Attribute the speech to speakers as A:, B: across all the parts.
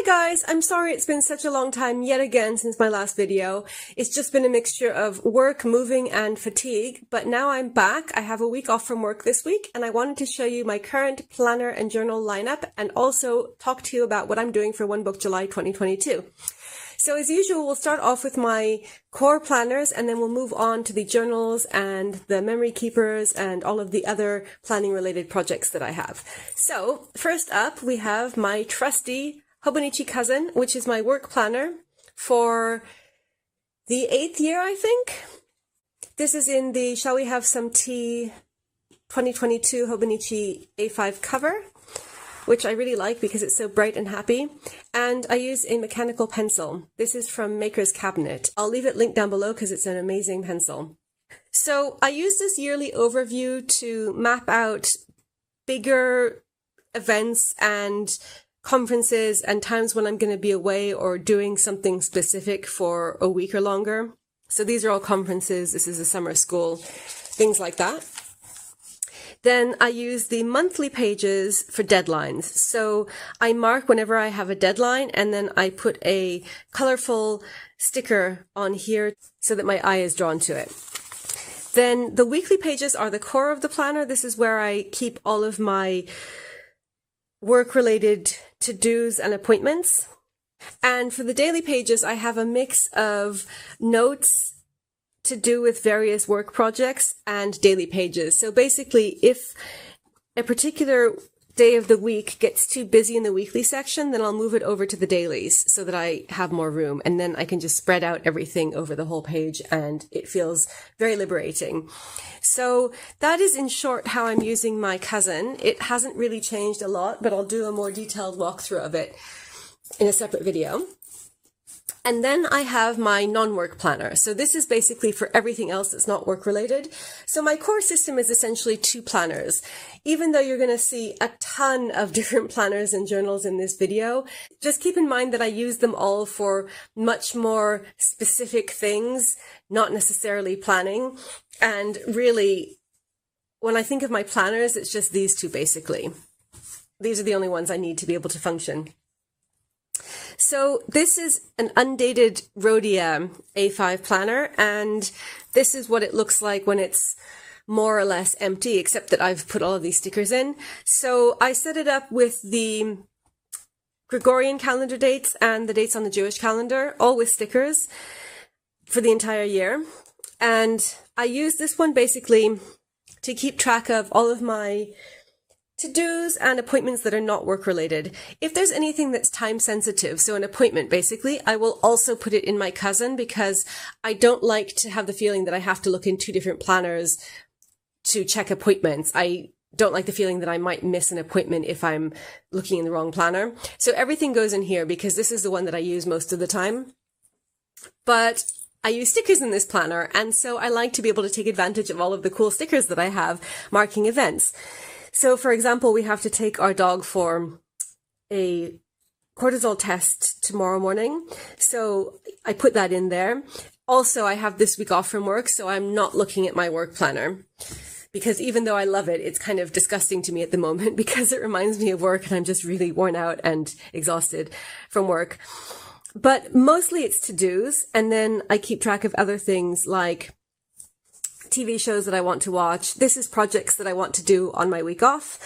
A: Hi guys, I'm sorry it's been such a long time yet again since my last video. It's just been a mixture of work, moving, and fatigue, but now I'm back. I have a week off from work this week, and I wanted to show you my current planner and journal lineup and also talk to you about what I'm doing for OneBook July 2022. So as usual, we'll start off with my core planners, and then we'll move on to the journals and the memory keepers and all of the other planning related projects that I have. So first up, we have my trusty Hobonichi Cousin, which is my work planner for the 8th year, I think. This is in the Shall We Have Some Tea 2022 Hobonichi A5 cover, which I really like because it's so bright and happy. And I use a mechanical pencil. This is from Maker's Cabinet. I'll leave it linked down below because it's an amazing pencil. So I use this yearly overview to map out bigger events and conferences and times when I'm going to be away or doing something specific for a week or longer. So these are all conferences. This is a summer school, things like that. Then I use the monthly pages for deadlines. So I mark whenever I have a deadline, and then I put a colorful sticker on here so that my eye is drawn to it. Then the weekly pages are the core of the planner. This is where I keep all of my work-related to-dos and appointments. And for the daily pages, I have a mix of notes to do with various work projects and daily pages. So basically, if a particular day of the week gets too busy in the weekly section, then I'll move it over to the dailies so that I have more room, and then I can just spread out everything over the whole page, and it feels very liberating. So that is in short how I'm using my cousin. It hasn't really changed a lot, but I'll do a more detailed walkthrough of it in a separate video. And then I have my non-work planner. So this is basically for everything else that's not work related. So my core system is essentially 2 planners. Even though you're going to see a ton of different planners and journals in this video, just keep in mind that I use them all for much more specific things, not necessarily planning. And really, when I think of my planners, it's just these 2 basically. These are the only ones I need to be able to function. So this is an undated Rhodia A5 planner, and this is what it looks like when it's more or less empty, except that I've put all of these stickers in. So I set it up with the Gregorian calendar dates and the dates on the Jewish calendar, all with stickers for the entire year. And I use this one basically to keep track of all of my to-dos and appointments that are not work-related. If there's anything that's time-sensitive, so an appointment basically, I will also put it in my cousin because I don't like to have the feeling that I have to look in 2 different planners to check appointments. I don't like the feeling that I might miss an appointment if I'm looking in the wrong planner. So everything goes in here because this is the one that I use most of the time. But I use stickers in this planner, and so I like to be able to take advantage of all of the cool stickers that I have marking events. So, for example, we have to take our dog for a cortisol test tomorrow morning. So I put that in there. Also, I have this week off from work, so I'm not looking at my work planner. Because even though I love it, it's kind of disgusting to me at the moment because it reminds me of work and I'm just really worn out and exhausted from work. But mostly it's to-dos, and then I keep track of other things like TV shows that I want to watch. This is projects that I want to do on my week off.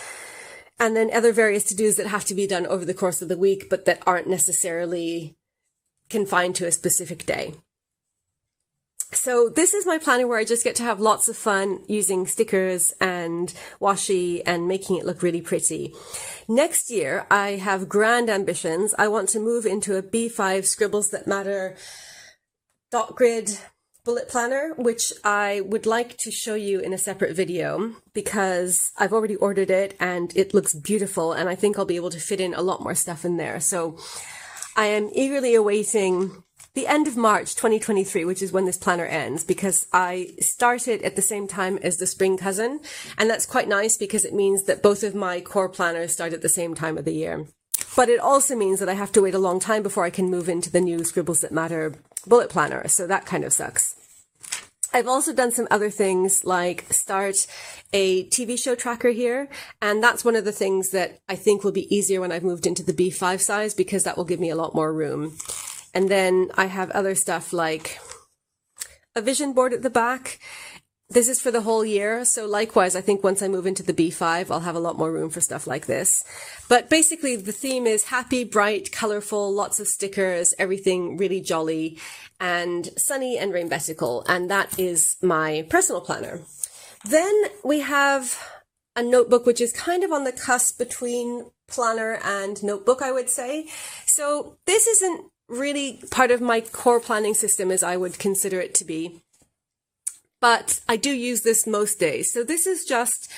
A: And then other various to-dos that have to be done over the course of the week, but that aren't necessarily confined to a specific day. So this is my planner where I just get to have lots of fun using stickers and washi and making it look really pretty. Next year, I have grand ambitions. I want to move into a B5 Scribbles That Matter dot grid bullet planner, which I would like to show you in a separate video because I've already ordered it and it looks beautiful, and I think I'll be able to fit in a lot more stuff in there. So I am eagerly awaiting the end of March 2023, which is when this planner ends, because I started at the same time as the Spring Cousin, and that's quite nice because it means that both of my core planners start at the same time of the year. But it also means that I have to wait a long time before I can move into the new Scribbles That Matter bullet planner, so that kind of sucks. I've also done some other things like start a TV show tracker here. And that's one of the things that I think will be easier when I've moved into the B5 size, because that will give me a lot more room. And then I have other stuff like a vision board at the back. This is for the whole year. So likewise, I think once I move into the B5, I'll have a lot more room for stuff like this. But basically the theme is happy, bright, colorful, lots of stickers, everything really jolly and sunny and rainbetical. And that is my personal planner. Then we have a notebook, which is kind of on the cusp between planner and notebook, I would say. So this isn't really part of my core planning system as I would consider it to be, but I do use this most days. So this is just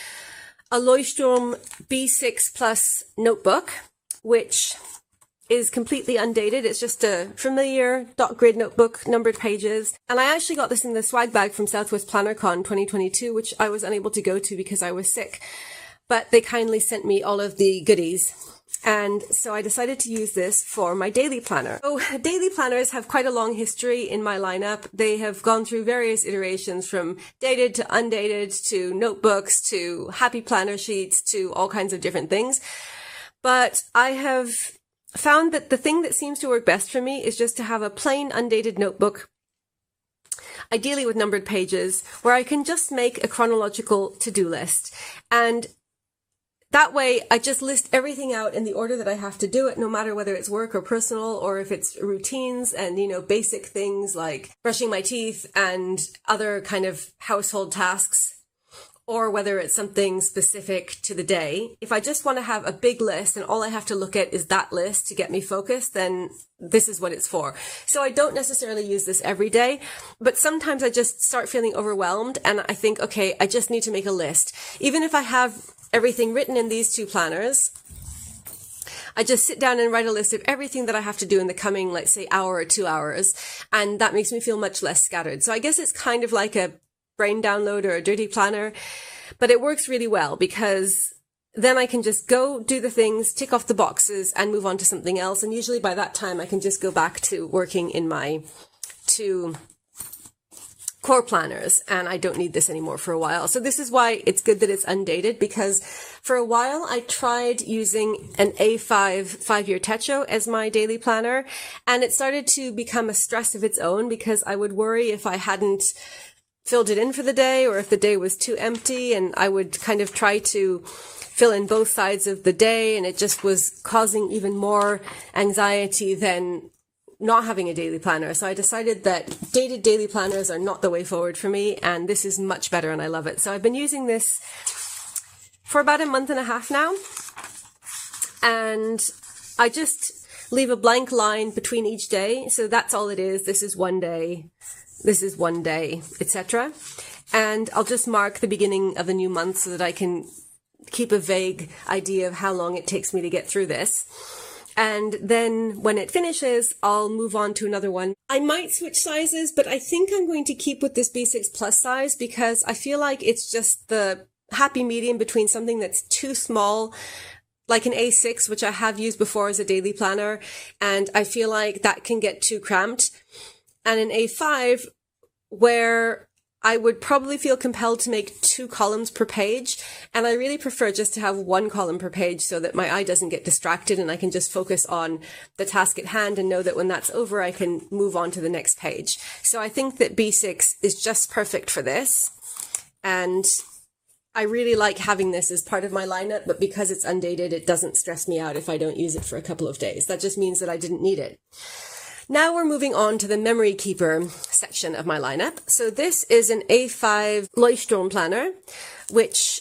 A: a Lifestream B6 Plus notebook, which is completely undated. It's just a familiar dot grid notebook, numbered pages. And I actually got this in the swag bag from Southwest PlannerCon 2022, which I was unable to go to because I was sick. But they kindly sent me all of the goodies. And so I decided to use this for my daily planner. So daily planners have quite a long history in my lineup. They have gone through various iterations from dated to undated to notebooks to happy planner sheets to all kinds of different things. But I have found that the thing that seems to work best for me is just to have a plain undated notebook, ideally with numbered pages, where I can just make a chronological to-do list. And that way, I just list everything out in the order that I have to do it, no matter whether it's work or personal, or if it's routines and, basic things like brushing my teeth and other kind of household tasks, or whether it's something specific to the day. If I just want to have a big list and all I have to look at is that list to get me focused, then this is what it's for. So I don't necessarily use this every day, but sometimes I just start feeling overwhelmed and I think, okay, I just need to make a list. Even if I have everything written in these two planners, I just sit down and write a list of everything that I have to do in the coming, let's say, hour or 2 hours. And that makes me feel much less scattered. So I guess it's kind of like a brain download or a dirty planner, but it works really well because then I can just go do the things, tick off the boxes and move on to something else. And usually by that time, I can just go back to working in my two core planners, and I don't need this anymore for a while. So this is why it's good that it's undated, because for a while I tried using an A5 5-year Techo as my daily planner, and it started to become a stress of its own because I would worry if I hadn't filled it in for the day or if the day was too empty, and I would kind of try to fill in both sides of the day, and it just was causing even more anxiety than not having a daily planner. So I decided that dated daily planners are not the way forward for me, and this is much better and I love it. So I've been using this for about a month and a half now, and I just leave a blank line between each day. So that's all it is. This is one day, this is one day, etc. And I'll just mark the beginning of a new month so that I can keep a vague idea of how long it takes me to get through this. And then when it finishes, I'll move on to another one. I might switch sizes, but I think I'm going to keep with this B6 Plus size because I feel like it's just the happy medium between something that's too small, like an A6, which I have used before as a daily planner, and I feel like that can get too cramped, and an A5 where I would probably feel compelled to make 2 columns per page. And I really prefer just to have 1 column per page so that my eye doesn't get distracted and I can just focus on the task at hand and know that when that's over, I can move on to the next page. So I think that B6 is just perfect for this. And I really like having this as part of my lineup, but because it's undated, it doesn't stress me out if I don't use it for a couple of days. That just means that I didn't need it. Now we're moving on to the memory keeper section of my lineup. So this is an A5 Lifestream planner, which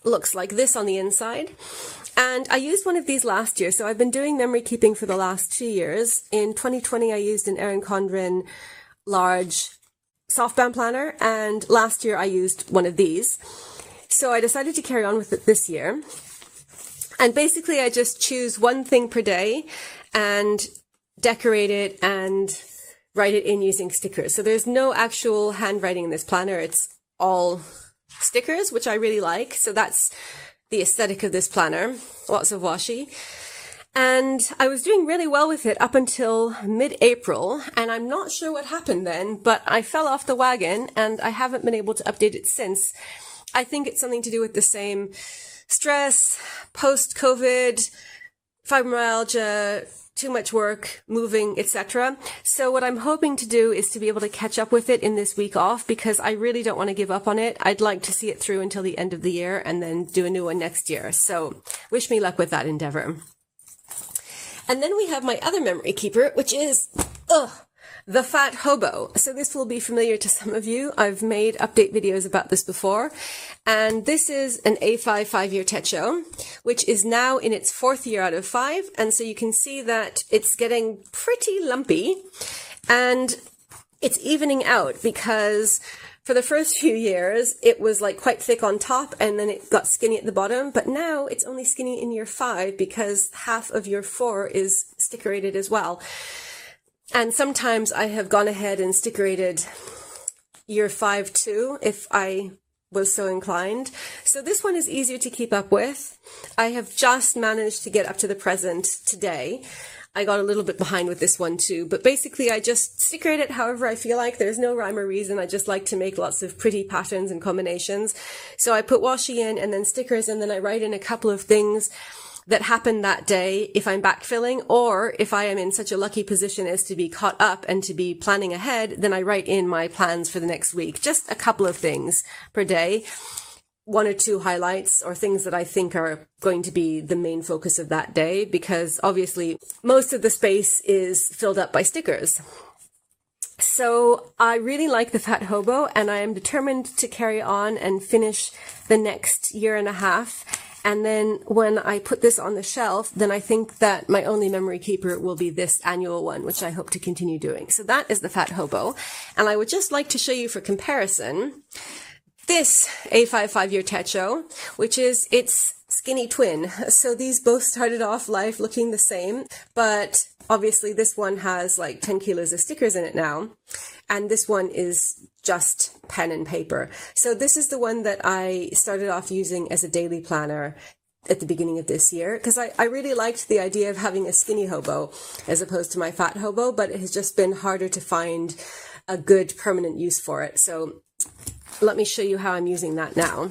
A: looks like this on the inside. And I used one of these last year. So I've been doing memory keeping for the last 2 years. In 2020, I used an Erin Condren large softbound planner. And last year I used one of these. So I decided to carry on with it this year. And basically I just choose one thing per day and decorate it and write it in using stickers. So there's no actual handwriting in this planner. It's all stickers, which I really like. So that's the aesthetic of this planner. Lots of washi. And I was doing really well with it up until mid-April, and I'm not sure what happened then, but I fell off the wagon and I haven't been able to update it since. I think it's something to do with the same stress, post-COVID, fibromyalgia, too much work, moving, etc. So what I'm hoping to do is to be able to catch up with it in this week off, because I really don't want to give up on it. I'd like to see it through until the end of the year and then do a new one next year. So wish me luck with that endeavor. And then we have my other memory keeper, which is, the Fat Hobo. So this will be familiar to some of you. I've made update videos about this before. And this is an A5 5-year techo, which is now in its 4th year out of 5. And so you can see that it's getting pretty lumpy and it's evening out, because for the first few years, it was like quite thick on top and then it got skinny at the bottom. But now it's only skinny in year 5 because half of year 4 is stickerated as well. And sometimes I have gone ahead and stickerated year 5 too, if I was so inclined. So this one is easier to keep up with. I have just managed to get up to the present today. I got a little bit behind with this one too, but basically I just stickerate it however I feel like. There's no rhyme or reason. I just like to make lots of pretty patterns and combinations. So I put washi in and then stickers, and then I write in a couple of things that happened that day if I'm backfilling, or if I am in such a lucky position as to be caught up and to be planning ahead, then I write in my plans for the next week. Just a couple of things per day, 1 or 2 highlights or things that I think are going to be the main focus of that day, because obviously most of the space is filled up by stickers. So I really like the Fat Hobo, and I am determined to carry on and finish the next year and a half. And then when I put this on the shelf, then I think that my only memory keeper will be this annual one, which I hope to continue doing. So that is the Fat Hobo. And I would just like to show you for comparison this A5 5-year techo, which is its skinny twin. So these both started off life looking the same, but obviously this one has like 10 kilos of stickers in it now. And this one is just pen and paper. So this is the one that I started off using as a daily planner at the beginning of this year, because I really liked the idea of having a skinny hobo as opposed to my fat hobo, but it has just been harder to find a good permanent use for it. So let me show you how I'm using that now.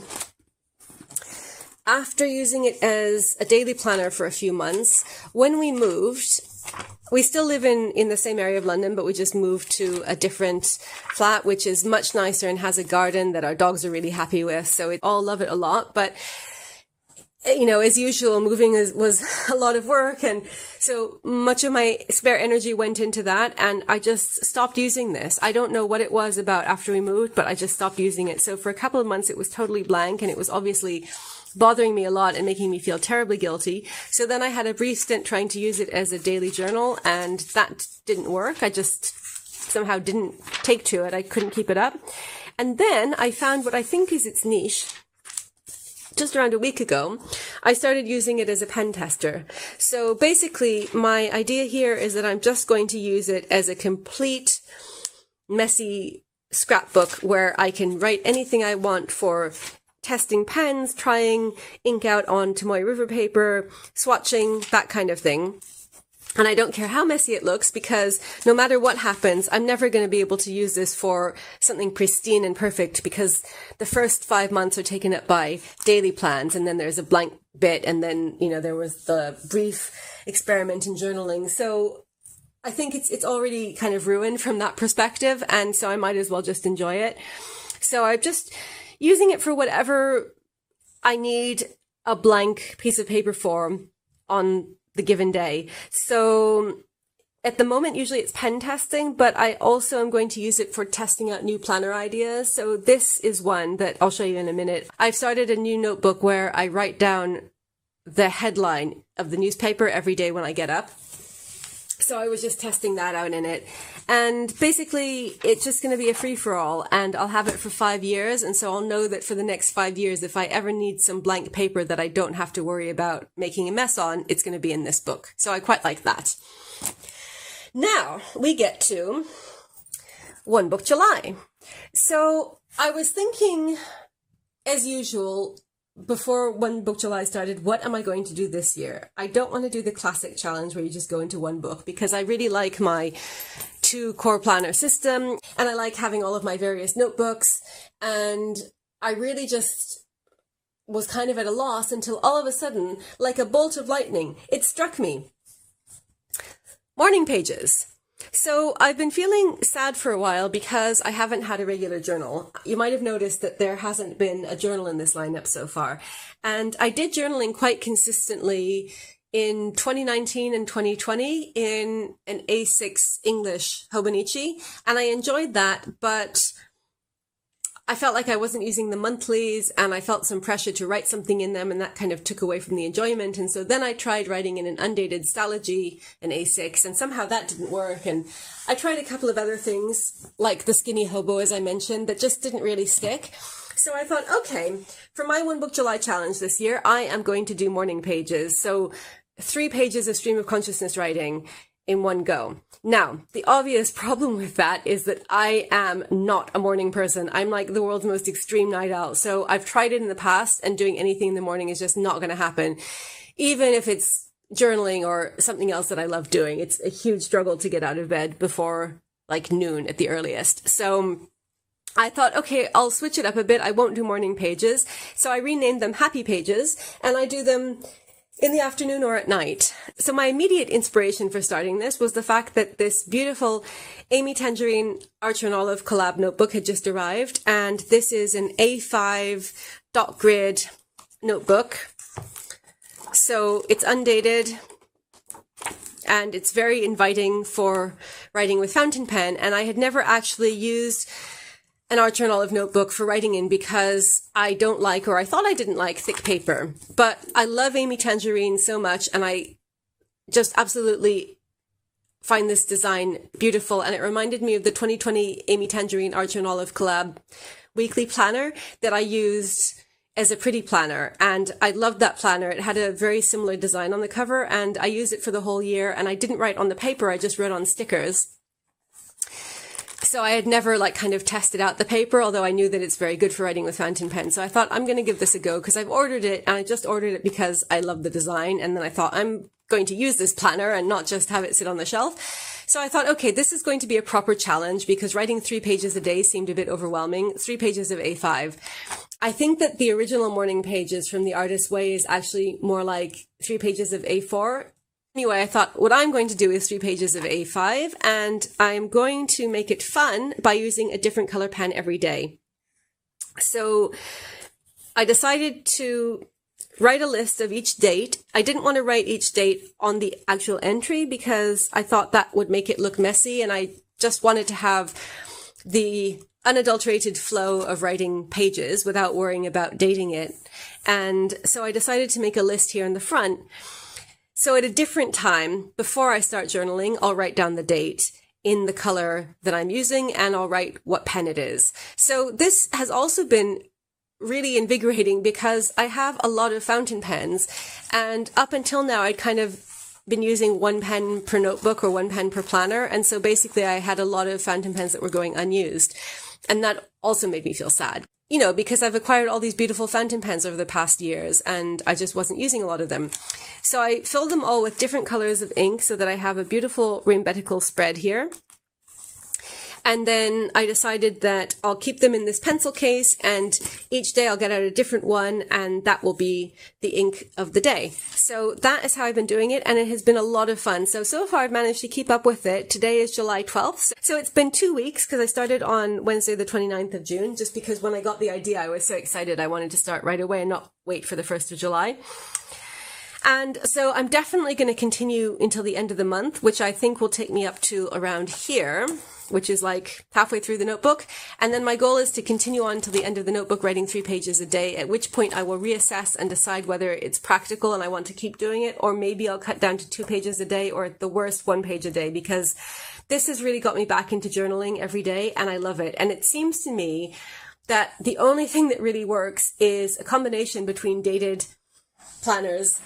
A: After using it as a daily planner for a few months, when we moved, we still live in the same area of London, but we just moved to a different flat, which is much nicer and has a garden that our dogs are really happy with. So we all love it a lot. But, you know, as usual, moving was a lot of work. And so much of my spare energy went into that. And I just stopped using this. I don't know what it was about after we moved, but I just stopped using it. So for a couple of months, it was totally blank, and it was obviously bothering me a lot and making me feel terribly guilty. So then I had a brief stint trying to use it as a daily journal, and that didn't work. I just somehow didn't take to it. I couldn't keep it up. And then I found what I think is its niche. Just around a week ago, I started using it as a pen tester. So basically, my idea here is that I'm just going to use it as a complete messy scrapbook where I can write anything I want for testing pens, trying ink out onto my river paper, swatching, that kind of thing. And I don't care how messy it looks, because no matter what happens, I'm never going to be able to use this for something pristine and perfect, because the first 5 months are taken up by daily plans, and then there's a blank bit, and then, you know, there was the brief experiment in journaling. So I think it's already kind of ruined from that perspective, and so I might as well just enjoy it. So I'm just using it for whatever I need a blank piece of paper for on the given day. So at the moment, usually it's pen testing, but I also am going to use it for testing out new planner ideas. So this is one that I'll show you in a minute. I've started a new notebook where I write down the headline of the newspaper every day when I get up. So I was just testing that out in it. And basically, it's just going to be a free-for-all, and I'll have it for 5 years. And so I'll know that for the next 5 years, if I ever need some blank paper that I don't have to worry about making a mess on, it's going to be in this book. So I quite like that. Now we get to OneBook July. So I was thinking, as usual, before OneBook July started, what am I going to do this year? I don't want to do the classic challenge where you just go into one book, because I really like my 2-core planner system, and I like having all of my various notebooks, and I really just was kind of at a loss until all of a sudden, like a bolt of lightning, it struck me. Morning pages. So I've been feeling sad for a while because I haven't had a regular journal. You might have noticed that there hasn't been a journal in this lineup so far. And I did journaling quite consistently in 2019 and 2020 in an A6 English Hobonichi, and I enjoyed that, but I felt like I wasn't using the monthlies, and I felt some pressure to write something in them, and that kind of took away from the enjoyment. And so then I tried writing in an undated stylogy, an A6, and somehow that didn't work. And I tried a couple of other things, like the skinny hobo, as I mentioned, that just didn't really stick. So I thought, okay, for my OneBook July challenge this year, I am going to do morning pages. So 3 pages of stream of consciousness writing in one go. Now, the obvious problem with that is that I am not a morning person. I'm like the world's most extreme night owl. So I've tried it in the past, and doing anything in the morning is just not going to happen. Even if it's journaling or something else that I love doing, it's a huge struggle to get out of bed before like noon at the earliest. So I thought, okay, I'll switch it up a bit. I won't do morning pages. So I renamed them happy pages, and I do them in the afternoon or at night. So my immediate inspiration for starting this was the fact that this beautiful Amy Tangerine Archer and Olive collab notebook had just arrived, and this is an A5 dot grid notebook. So it's undated, and it's very inviting for writing with fountain pen, and I had never actually used an Archer and Olive notebook for writing in because I don't like, or I thought I didn't like, thick paper. But I love Amy Tangerine so much, and I just absolutely find this design beautiful. And it reminded me of the 2020 Amy Tangerine Archer and Olive collab weekly planner that I used as a pretty planner. And I loved that planner. It had a very similar design on the cover, and I used it for the whole year. And I didn't write on the paper, I just wrote on stickers. So I had never like kind of tested out the paper, although I knew that it's very good for writing with fountain pen. So I thought I'm going to give this a go because I've ordered it, and I just ordered it because I love the design. And then I thought I'm going to use this planner and not just have it sit on the shelf. So I thought, okay, this is going to be a proper challenge because writing 3 pages a day seemed a bit overwhelming. 3 pages of A5. I think that the original morning pages from The Artist's Way is actually more like 3 pages of A4. Anyway, I thought what I'm going to do is 3 pages of A5, and I'm going to make it fun by using a different color pen every day. So I decided to write a list of each date. I didn't want to write each date on the actual entry because I thought that would make it look messy, and I just wanted to have the unadulterated flow of writing pages without worrying about dating it. And so I decided to make a list here in the front. So at a different time, before I start journaling, I'll write down the date in the color that I'm using, and I'll write what pen it is. So this has also been really invigorating because I have a lot of fountain pens, and up until now I'd kind of been using 1 pen per notebook or 1 pen per planner. And so basically I had a lot of fountain pens that were going unused. And that also made me feel sad, you know, because I've acquired all these beautiful fountain pens over the past years and I just wasn't using a lot of them. So I filled them all with different colors of ink so that I have a beautiful rainbetical spread here. And then I decided that I'll keep them in this pencil case, and each day I'll get out a different one, and that will be the ink of the day. So that is how I've been doing it, and it has been a lot of fun. So far I've managed to keep up with it. Today is July 12th. So it's been 2 weeks because I started on Wednesday the 29th of June, just because when I got the idea I was so excited I wanted to start right away and not wait for the 1st of July. And so I'm definitely going to continue until the end of the month, which I think will take me up to around here, which is like halfway through the notebook. And then my goal is to continue on till the end of the notebook, writing 3 pages a day, at which point I will reassess and decide whether it's practical and I want to keep doing it, or maybe I'll cut down to 2 pages a day, or at the worst 1 page a day, because this has really got me back into journaling every day and I love it. And it seems to me that the only thing that really works is a combination between dated planners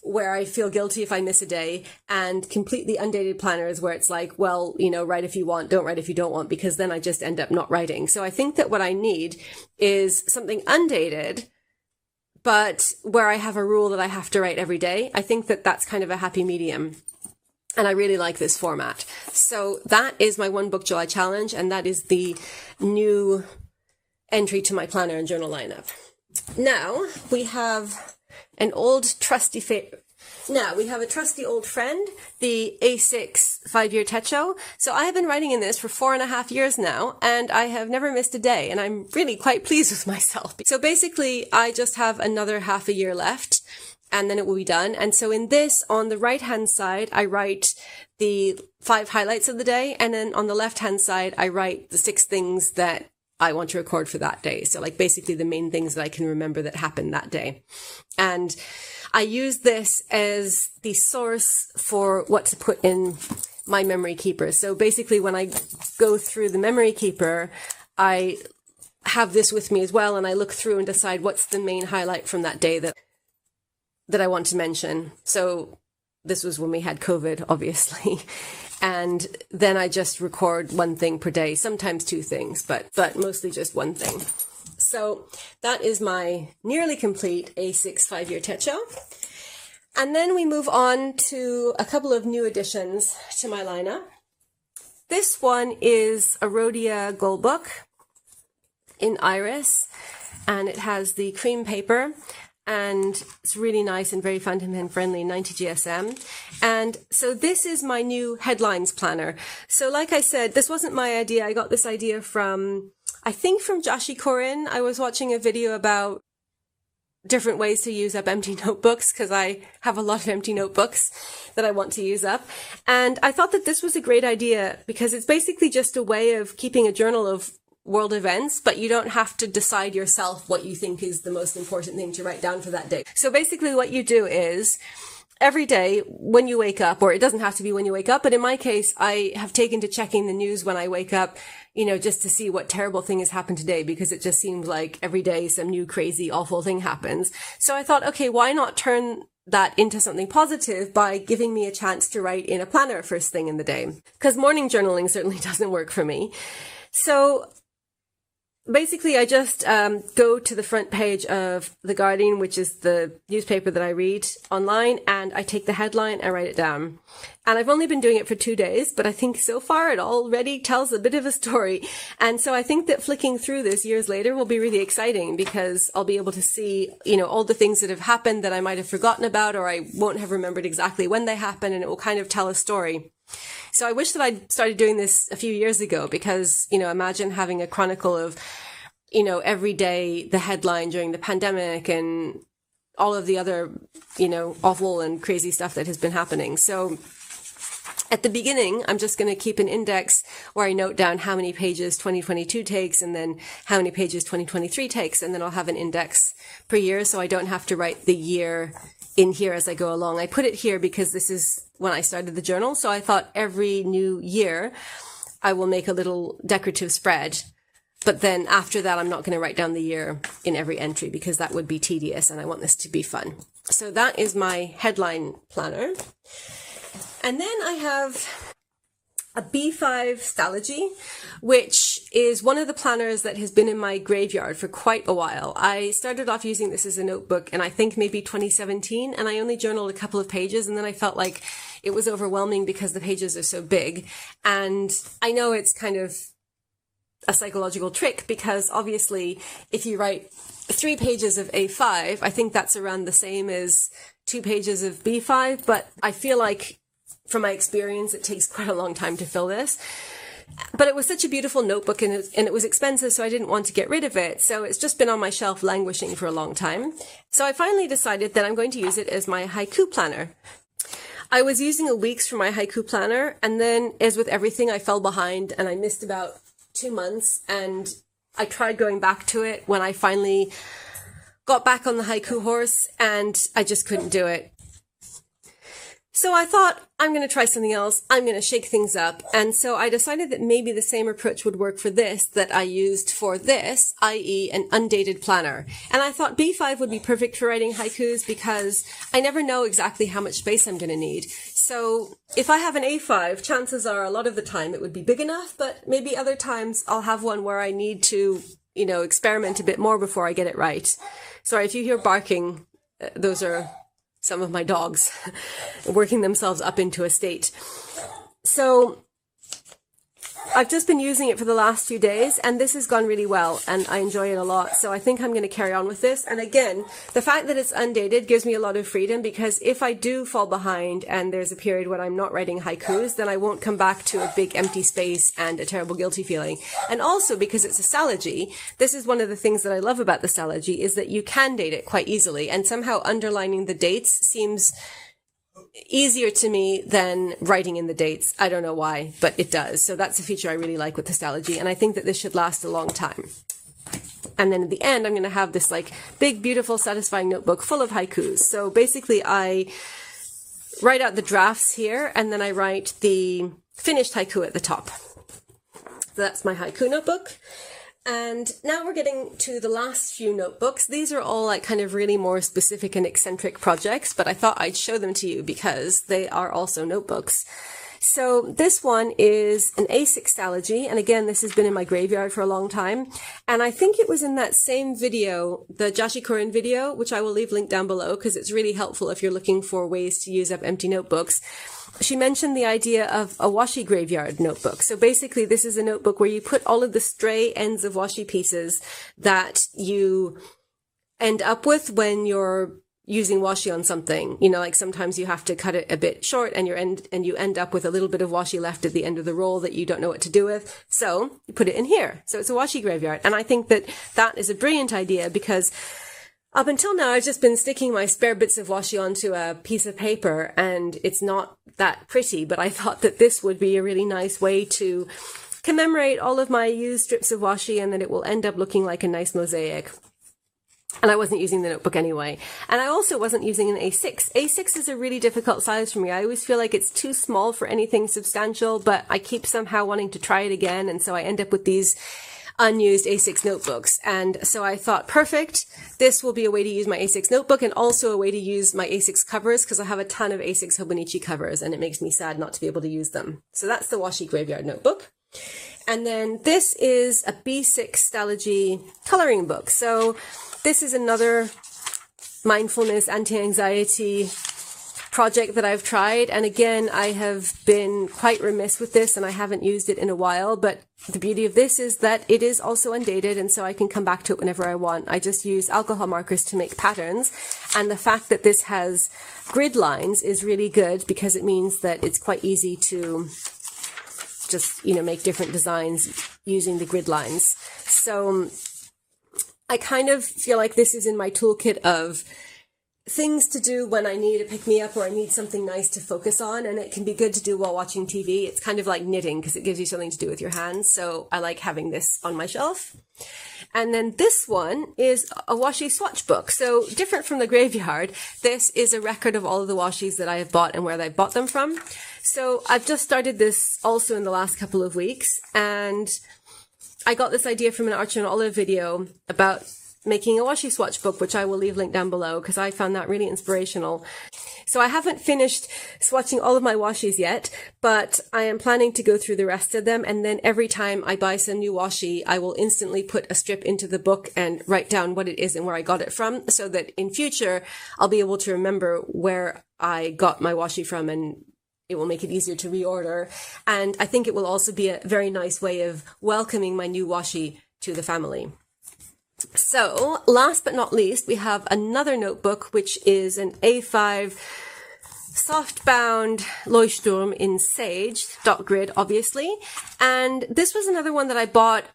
A: where I feel guilty if I miss a day, and completely undated planners where it's like, well, you know, write if you want, don't write if you don't want, because then I just end up not writing. So I think that what I need is something undated, but where I have a rule that I have to write every day. I think that that's kind of a happy medium. And I really like this format. So that is my OneBook July challenge, and that is the new entry to my planner and journal lineup. Now we have an old trusty a trusty old friend, the A6 5-year techo. So I have been writing in this for 4.5 years now, and I have never missed a day, and I'm really quite pleased with myself. So basically, I just have another half a year left, and then it will be done. And so in this, on the right-hand side, I write the 5 highlights of the day, and then on the left-hand side, I write the 6 things that I want to record for that day. So like basically the main things that I can remember that happened that day. And I use this as the source for what to put in my memory keeper. So basically when I go through the memory keeper, I have this with me as well, and I look through and decide what's the main highlight from that day that I want to mention. So this was when we had COVID, obviously. And then I just record 1 thing per day, sometimes 2 things, but mostly just 1 thing. So that is my nearly complete A6 5-year techo. And then we move on to a couple of new additions to my lineup. This one is a Rhodia Gold Book in Iris, and it has the cream paper, and it's really nice and very fundament friendly, 90 GSM. And so this is my new headlines planner. So like I said, this wasn't my idea. I got this idea from, I think from JashiiCorrin. I was watching a video about different ways to use up empty notebooks, because I have a lot of empty notebooks that I want to use up. And I thought that this was a great idea because it's basically just a way of keeping a journal of world events, but you don't have to decide yourself what you think is the most important thing to write down for that day. So basically what you do is every day when you wake up, or it doesn't have to be when you wake up, but in my case, I have taken to checking the news when I wake up, you know, just to see what terrible thing has happened today, because it just seems like every day some new crazy awful thing happens. So I thought, okay, why not turn that into something positive by giving me a chance to write in a planner first thing in the day? Because morning journaling certainly doesn't work for me. So basically, I just go to the front page of The Guardian, which is the newspaper that I read online, and I take the headline and write it down. And I've only been doing it for 2 days, but I think so far it already tells a bit of a story. And so I think that flicking through this years later will be really exciting, because I'll be able to see, you know, all the things that have happened that I might have forgotten about, or I won't have remembered exactly when they happened, and it will kind of tell a story. So I wish that I'd started doing this a few years ago, because, you know, imagine having a chronicle of, you know, every day the headline during the pandemic and all of the other, you know, awful and crazy stuff that has been happening. So at the beginning, I'm just going to keep an index where I note down how many pages 2022 takes, and then how many pages 2023 takes, and then I'll have an index per year, so I don't have to write the year in here as I go along. I put it here because this is when I started the journal, so I thought every new year I will make a little decorative spread. But then after that, I'm not going to write down the year in every entry, because that would be tedious, and I want this to be fun. So that is my headline planner. And then I have a B5 stylogy, which is one of the planners that has been in my graveyard for quite a while. I started off using this as a notebook in I think maybe 2017, and I only journaled a couple of pages, and then I felt like it was overwhelming because the pages are so big. And I know it's kind of a psychological trick, because obviously if you write 3 pages of A5, I think that's around the same as 2 pages of B5, but I feel like from my experience, it takes quite a long time to fill this. But it was such a beautiful notebook, and it was expensive, so I didn't want to get rid of it. So it's just been on my shelf languishing for a long time. So I finally decided that I'm going to use it as my haiku planner. I was using a weeks for my haiku planner, and then, as with everything, I fell behind and I missed about 2 months, and I tried going back to it when I finally got back on the haiku horse, and I just couldn't do it. So I thought, I'm going to try something else. I'm going to shake things up. And so I decided that maybe the same approach would work for this that I used for this, i.e. an undated planner. And I thought B5 would be perfect for writing haikus, because I never know exactly how much space I'm going to need. So if I have an A5, chances are a lot of the time it would be big enough, but maybe other times I'll have one where I need to you know, experiment a bit more before I get it right. Sorry, if you hear barking, those are some of my dogs working themselves up into a state. So I've just been using it for the last few days, and this has gone really well, and I enjoy it a lot. So I think I'm going to carry on with this. And again, the fact that it's undated gives me a lot of freedom, because if I do fall behind and there's a period when I'm not writing haikus, then I won't come back to a big empty space and a terrible guilty feeling. And also because it's a stylogy, this is one of the things that I love about the stylogy, is that you can date it quite easily, and somehow underlining the dates seems easier to me than writing in the dates. I don't know why, but it does. So that's a feature I really like with the stylogy, and I think that this should last a long time. And then at the end, I'm going to have this like big, beautiful, satisfying notebook full of haikus. So basically I write out the drafts here, and then I write the finished haiku at the top. So that's my haiku notebook. And now we're getting to the last few notebooks. These are all like kind of really more specific and eccentric projects, but I thought I'd show them to you because they are also notebooks. So this one is an A6 stylogy, and again, this has been in my graveyard for a long time. And I think it was in that same video, the JashiiCorrin video, which I will leave linked down below because it's really helpful if you're looking for ways to use up empty notebooks. She mentioned the idea of a Washi Graveyard notebook. So basically, this is a notebook where you put all of the stray ends of washi pieces that you end up with when you're using washi on something. You know, like sometimes you have to cut it a bit short, and you end up with a little bit of washi left at the end of the roll that you don't know what to do with. So you put it in here. So it's a Washi Graveyard. And I think that that is a brilliant idea, because up until now, I've just been sticking my spare bits of washi onto a piece of paper, and it's not that pretty, but I thought that this would be a really nice way to commemorate all of my used strips of washi, and that it will end up looking like a nice mosaic. And I wasn't using the notebook anyway. And I also wasn't using an A6. A6 is a really difficult size for me. I always feel like it's too small for anything substantial, but I keep somehow wanting to try it again, and so I end up with these unused A6 notebooks. And so I thought, perfect, this will be a way to use my A6 notebook, and also a way to use my A6 covers, because I have a ton of A6 Hobonichi covers, and it makes me sad not to be able to use them. So that's the Washi Graveyard notebook. And then this is a B6 stylogy coloring book. So this is another mindfulness, anti-anxiety project that I've tried. And again, I have been quite remiss with this, and I haven't used it in a while, but the beauty of this is that it is also undated, and so I can come back to it whenever I want. I just use alcohol markers to make patterns, and the fact that this has grid lines is really good, because it means that it's quite easy to just, you know, make different designs using the grid lines. So I kind of feel like this is in my toolkit of things to do when I need a pick-me-up or I need something nice to focus on, and it can be good to do while watching TV. It's kind of like knitting, because it gives you something to do with your hands, so I like having this on my shelf. And then this one is a washi swatch book. So different from the graveyard, this is a record of all of the washis that I have bought and where I bought them from. So I've just started this also in the last couple of weeks, and I got this idea from an Archer and Olive video about making a washi swatch book, which I will leave linked down below, because I found that really inspirational. So I haven't finished swatching all of my washis yet, but I am planning to go through the rest of them, and then every time I buy some new washi, I will instantly put a strip into the book and write down what it is and where I got it from, so that in future I'll be able to remember where I got my washi from, and it will make it easier to reorder. And I think it will also be a very nice way of welcoming my new washi to the family. So last but not least, we have another notebook, which is an A5 soft-bound Lifstream in Sage, dot grid, obviously. And this was another one that I bought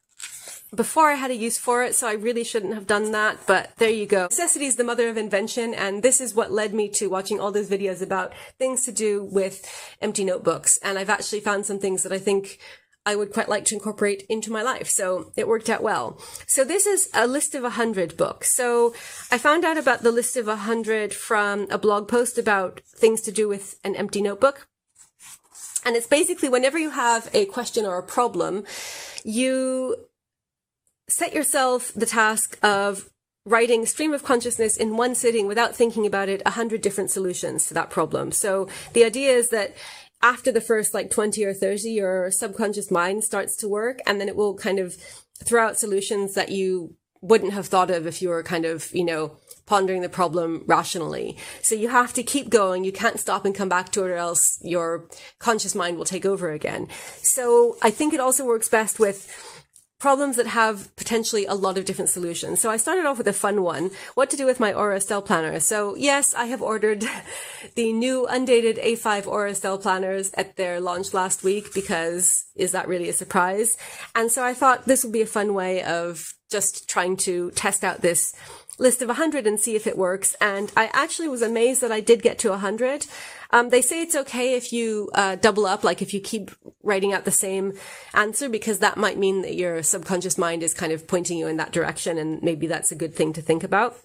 A: before I had a use for it, so I really shouldn't have done that, but there you go. Necessity is the mother of invention, and this is what led me to watching all those videos about things to do with empty notebooks. And I've actually found some things that I think I would quite like to incorporate into my life, so it worked out well. So this is a list of 100 books. So I found out about the list of 100 from a blog post about things to do with an empty notebook. And it's basically whenever you have a question or a problem, you set yourself the task of writing stream of consciousness in one sitting without thinking about it, 100 different solutions to that problem. So the idea is that after the first like 20 or 30, your subconscious mind starts to work, and then it will kind of throw out solutions that you wouldn't have thought of if you were kind of, pondering the problem rationally. So you have to keep going. You can't stop and come back to it, or else your conscious mind will take over again. So I think it also works best with problems that have potentially a lot of different solutions. So I started off with a fun one, what to do with my Aura Estelle planner. So yes, I have ordered the new undated A5 Aura Estelle planners at their launch last week, because is that really a surprise? And so I thought this would be a fun way of just trying to test out this list of 100 and see if it works. And I actually was amazed that I did get to 100. They say it's okay if you double up, like if you keep writing out the same answer, because that might mean that your subconscious mind is kind of pointing you in that direction, and maybe that's a good thing to think about.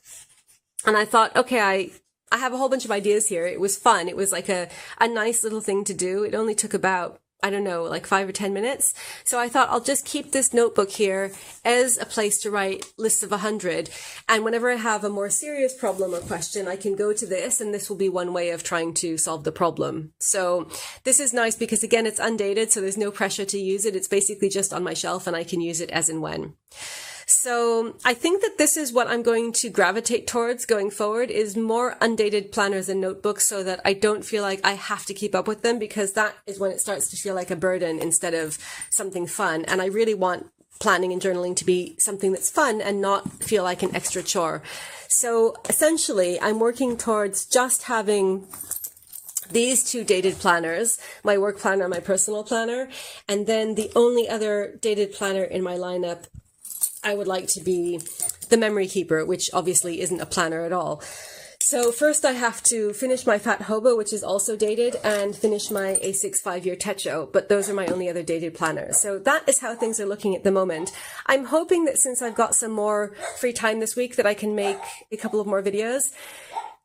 A: And I thought, okay, I have a whole bunch of ideas here. It was fun. It was like a nice little thing to do. It only took about, I don't know, like 5 or 10 minutes. So I thought I'll just keep this notebook here as a place to write lists of 100. And whenever I have a more serious problem or question, I can go to this, and this will be one way of trying to solve the problem. So this is nice because, again, it's undated, so there's no pressure to use it. It's basically just on my shelf, and I can use it as and when. So I think that this is what I'm going to gravitate towards going forward, is more undated planners and notebooks, so that I don't feel like I have to keep up with them, because that is when it starts to feel like a burden instead of something fun. And I really want planning and journaling to be something that's fun and not feel like an extra chore. So essentially, I'm working towards just having these two dated planners, my work planner and my personal planner. And then the only other dated planner in my lineup I would like to be the memory keeper, which obviously isn't a planner at all. So first I have to finish my Fat Hobo, which is also dated, and finish my A6 5-year Techo, but those are my only other dated planners. So that is how things are looking at the moment. I'm hoping that since I've got some more free time this week, that I can make a couple of more videos.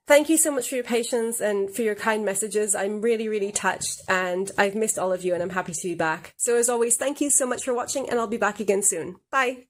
A: Thank you so much for your patience and for your kind messages. I'm really, really touched, and I've missed all of you, and I'm happy to be back. So as always, thank you so much for watching, and I'll be back again soon. Bye.